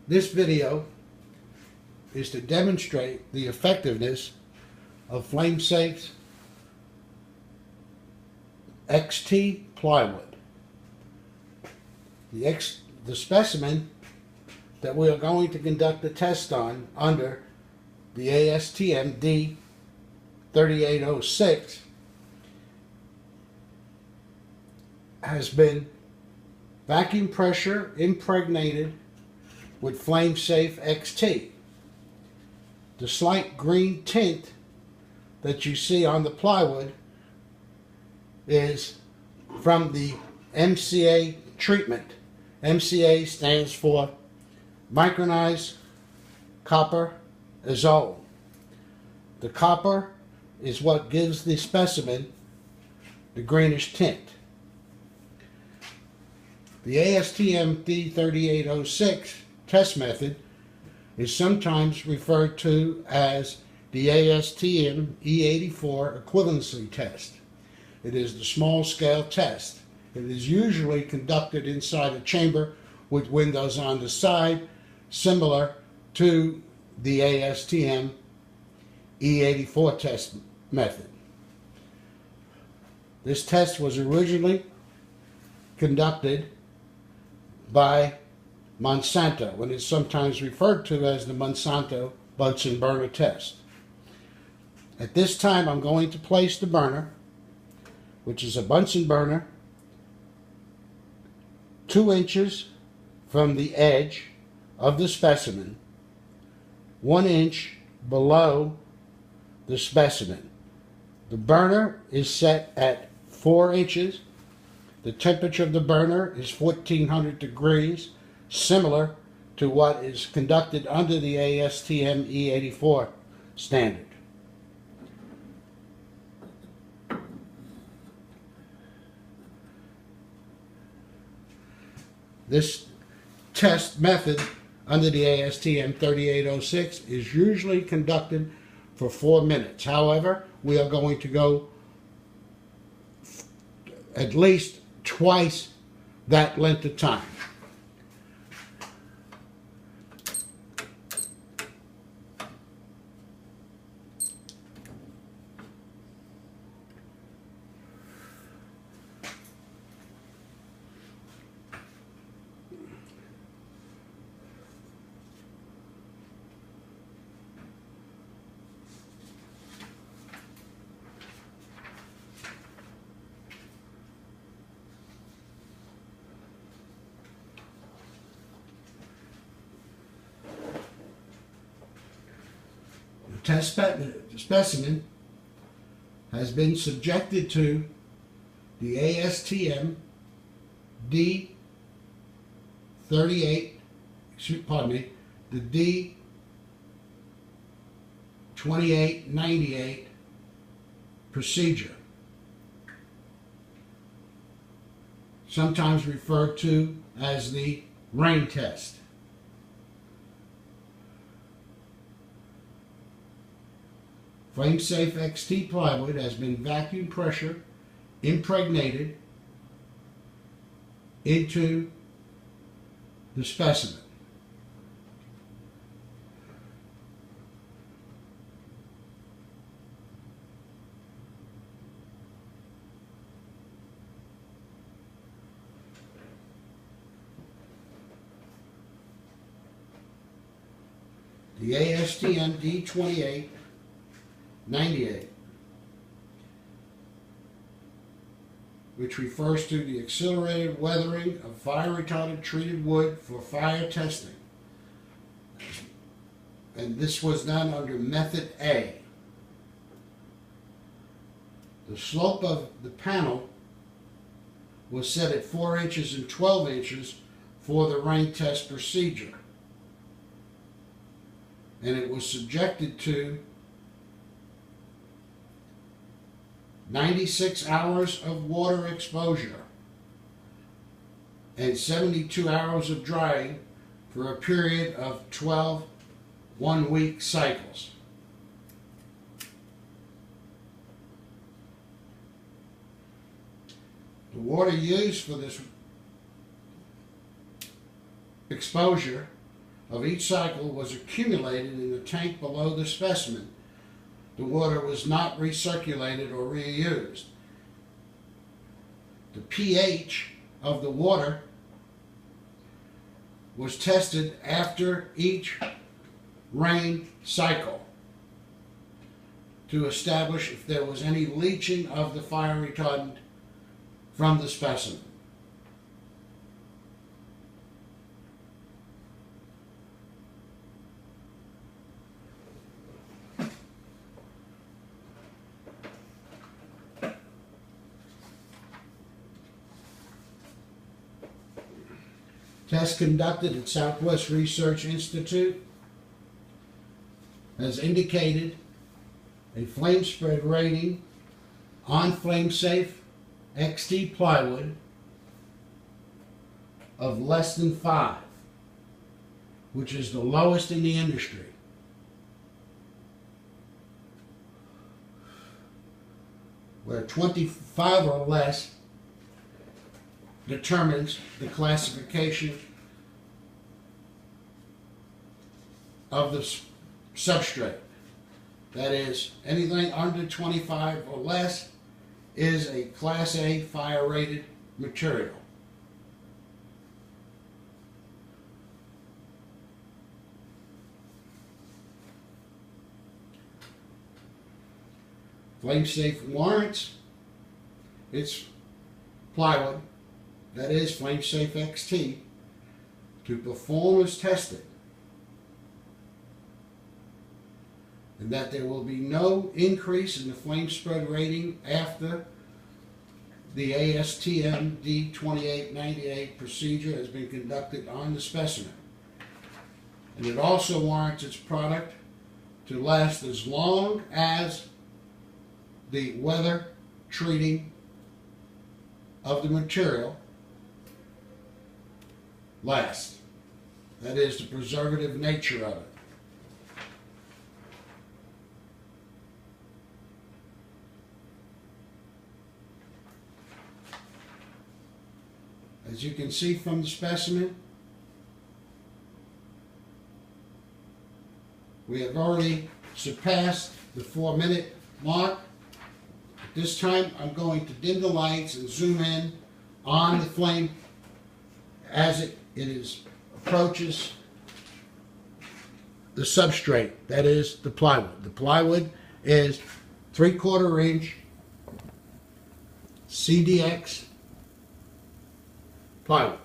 This video is to demonstrate the effectiveness of FlameSafe's XT plywood. The specimen that we are going to conduct a test on under the ASTM D3806 has been vacuum pressure impregnated with FlameSafe XT. The slight green tint that you see on the plywood is from the MCA treatment. MCA stands for micronized copper azole. The copper is what gives the specimen the greenish tint. The ASTM D3806 test method is sometimes referred to as the ASTM E84 equivalency test. It is the small scale test. It is usually conducted inside a chamber with windows on the side, similar to the ASTM E84 test method. This test was originally conducted by Monsanto, and is sometimes referred to as the Monsanto Bunsen burner test. At this time, I'm going to place the burner, which is a Bunsen burner, 2 inches from the edge of the specimen, 1 inch below the specimen. The burner is set at 4 inches. The temperature of the burner is 1400 degrees, similar to what is conducted under the ASTM E84 standard. This test method under the ASTM 3806 is usually conducted for 4 minutes. However, we are going to go at least twice that length of time. Test specimen has been subjected to the ASTM the D2898 procedure, sometimes referred to as the rain test. FlameSafe XT plywood has been vacuum pressure impregnated into the specimen. The ASTM D2898, which refers to the accelerated weathering of fire-retardant treated wood for fire testing. And this was done under Method A. The slope of the panel was set at 4 inches and 12 inches for the rain test procedure. And it was subjected to 96 hours of water exposure and 72 hours of drying for a period of 12 one-week cycles. The water used for this exposure of each cycle was accumulated in the tank below the specimen. The water was not recirculated or reused. The pH of the water was tested after each rain cycle to establish if there was any leaching of the fire retardant from the specimen. Tests conducted at Southwest Research Institute has indicated a flame spread rating on flame safe XT plywood of less than 5, which is the lowest in the industry. Where 25 or less determines the classification of the substrate. That is, anything under 25 or less is a Class A fire rated material. Flame safe warrants its plywood, that is Flame Safe XT, to perform as tested, and that there will be no increase in the flame spread rating after the ASTM D2898 procedure has been conducted on the specimen. And it also warrants its product to last as long as the weather treating of the material lasts. That is, the preservative nature of it. As you can see from the specimen, we have already surpassed the 4-minute mark. At this time, I'm going to dim the lights and zoom in on the flame as it approaches the substrate, that is the plywood. The plywood is 3/4 inch CDX plywood.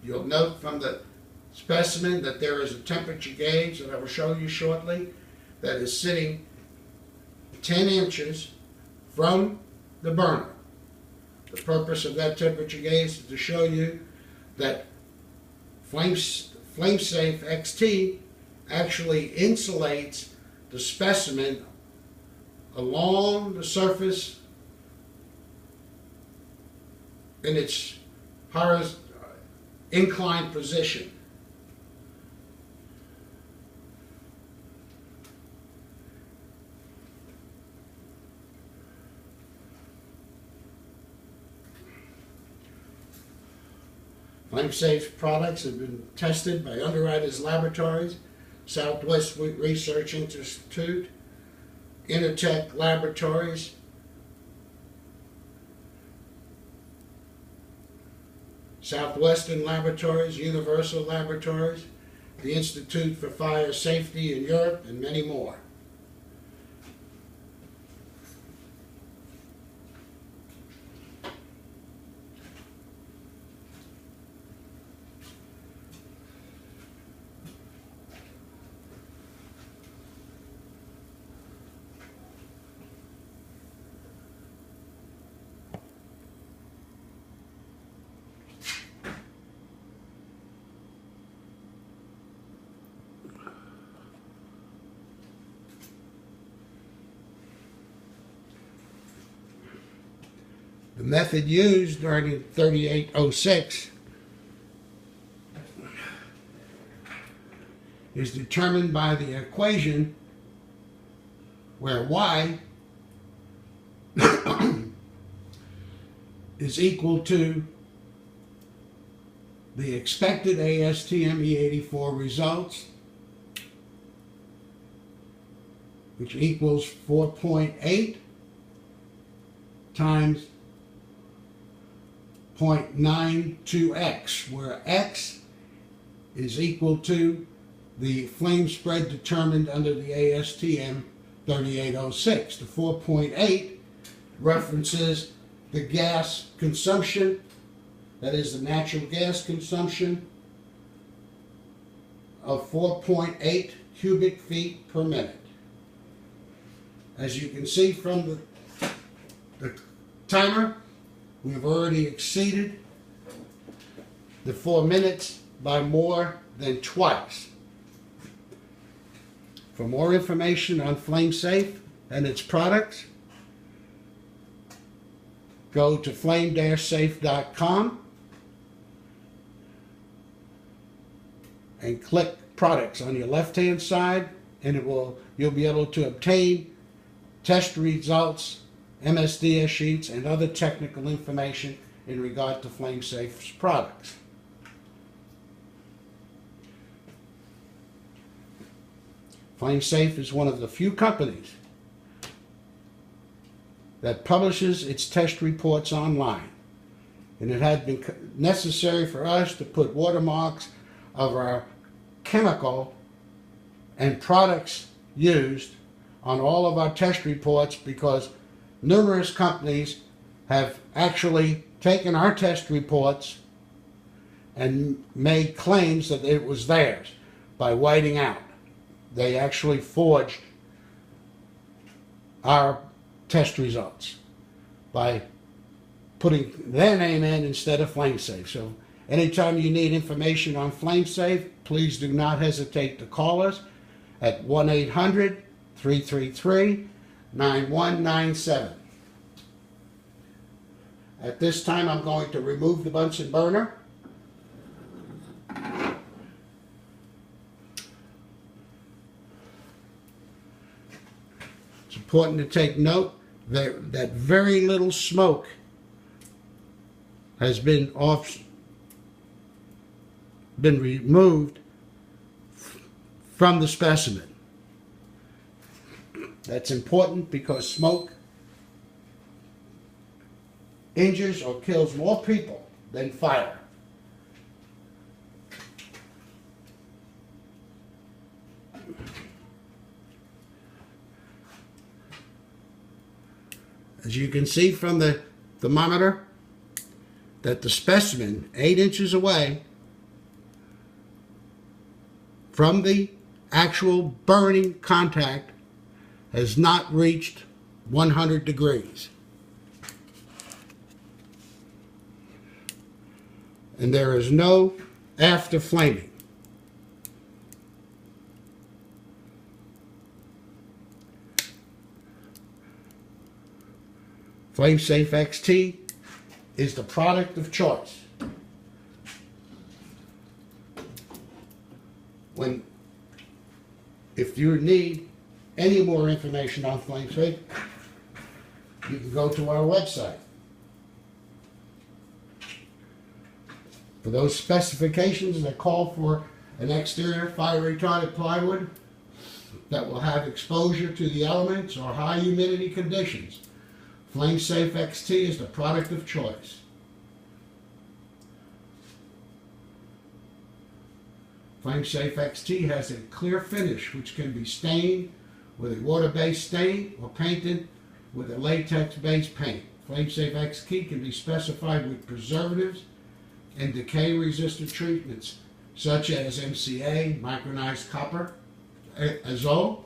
You'll note from the specimen that there is a temperature gauge that I will show you shortly that is sitting 10 inches from the burner. The purpose of that temperature gauge is to show you that Flame Safe XT actually insulates the specimen along the surface in its inclined position. Flame Safe products have been tested by Underwriters Laboratories, Southwest Research Institute, Intertech Laboratories, Southwestern Laboratories, Universal Laboratories, the Institute for Fire Safety in Europe, and many more. The method used during 3806 is determined by the equation where Y is equal to the expected ASTM E84 results, which equals 4.8 times 0.92x, where x is equal to the flame spread determined under the ASTM 3806. The 4.8 references the gas consumption, that is the natural gas consumption of 4.8 cubic feet per minute. As you can see from the timer, we've already exceeded the 4 minutes by more than twice. For more information on FlameSafe and its products, go to flame-safe.com and click products on your left-hand side, and you'll be able to obtain test results, MSDS sheets, and other technical information in regard to FlameSafe's products. FlameSafe is one of the few companies that publishes its test reports online, and it had been necessary for us to put watermarks of our chemical and products used on all of our test reports, because numerous companies have actually taken our test reports and made claims that it was theirs by whiting out. They actually forged our test results by putting their name in instead of FlameSafe. So anytime you need information on FlameSafe, please do not hesitate to call us at 1-800-333-9197. At this time, I'm going to remove the Bunsen burner. It's important to take note that very little smoke has been removed from the specimen. That's important because smoke injures or kills more people than fire. As you can see from the thermometer, that the specimen 8 inches away from the actual burning contact has not reached 100 degrees. And there is no after flaming. FlameSafe XT is the product of choice. If you need any more information on FlameSafe, you can go to our website. For those specifications that call for an exterior fire retardant plywood that will have exposure to the elements or high humidity conditions, FlameSafe XT is the product of choice. FlameSafe XT has a clear finish which can be stained with a water-based stain or painted with a latex-based paint. FlameSafe XT can be specified with preservatives and decay-resistant treatments such as MCA, micronized copper, azole,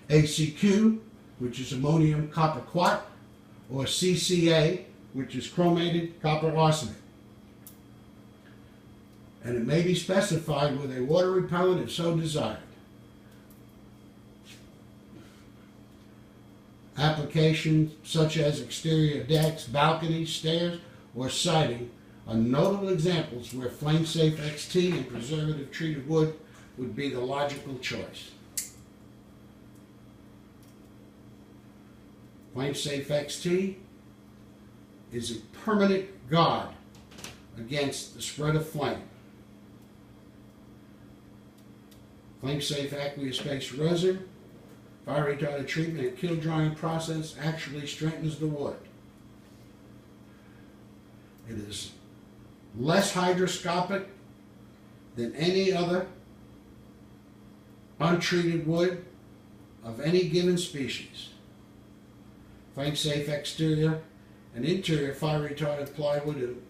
ACQ, which is ammonium copper quat, or CCA, which is chromated copper arsenic. And it may be specified with a water repellent if so desired. Applications such as exterior decks, balconies, stairs, or siding are notable examples where flame-safe XT and preservative treated wood would be the logical choice. Flame-safe XT is a permanent guard against the spread of flame. Flame-safe aqueous-based resin, fire retardant treatment, and kiln drying process actually strengthens the wood. It is less hygroscopic than any other untreated wood of any given species. Flame-safe exterior and interior fire retardant plywood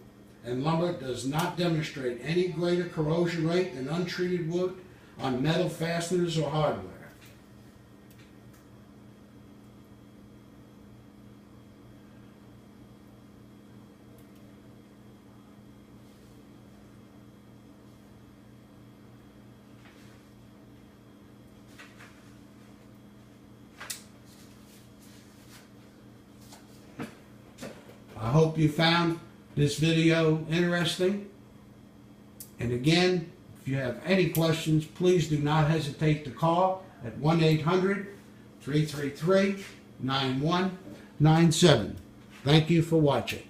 and lumber does not demonstrate any greater corrosion rate than untreated wood on metal fasteners or hardware. I hope you found this video interesting. And again, if you have any questions, please do not hesitate to call at 1-800-333-9197. Thank you for watching.